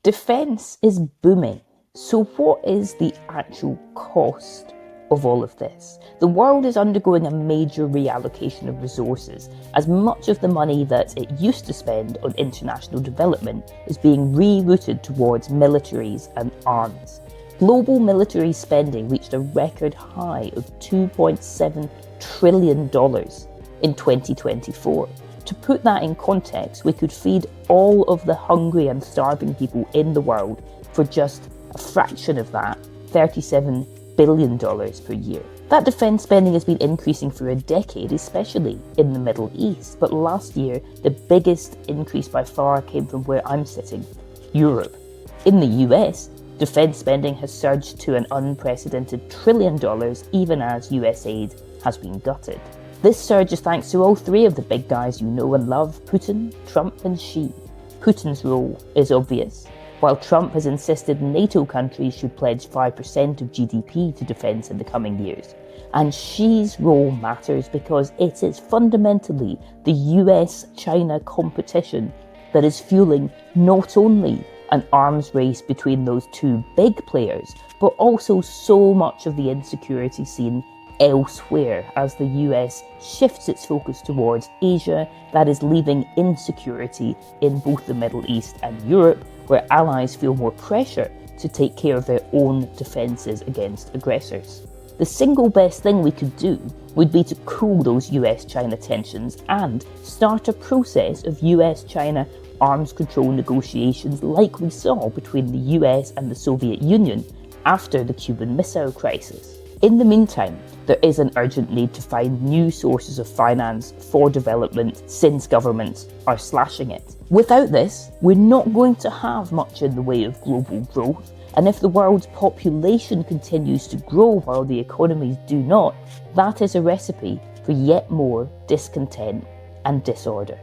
Defence is booming. So what is the actual cost of all of this? The world is undergoing a major reallocation of resources, as much of the money that it used to spend on international development is being rerouted towards militaries and arms. Global military spending reached a record high of $2.7 trillion in 2024. To put that in context, we could feed all of the hungry and starving people in the world for just a fraction of that, $37 billion per year. That defence spending has been increasing for a decade, especially in the Middle East. But last year, the biggest increase by far came from where I'm sitting, Europe. In the US, defence spending has surged to an unprecedented $1 trillion, even as US aid has been gutted. This surge is thanks to all three of the big guys you know and love, Putin, Trump and Xi. Putin's role is obvious. While Trump has insisted NATO countries should pledge 5% of GDP to defence in the coming years. And Xi's role matters because it is fundamentally the US-China competition that is fueling not only an arms race between those two big players, but also so much of the insecurity seen elsewhere as the US shifts its focus towards Asia, that is leaving insecurity in both the Middle East and Europe, where allies feel more pressure to take care of their own defences against aggressors. The single best thing we could do would be to cool those US-China tensions and start a process of US-China arms control negotiations like we saw between the US and the Soviet Union after the Cuban Missile Crisis. In the meantime, there is an urgent need to find new sources of finance for development since governments are slashing it. Without this, we're not going to have much in the way of global growth, and if the world's population continues to grow while the economies do not, that is a recipe for yet more discontent and disorder.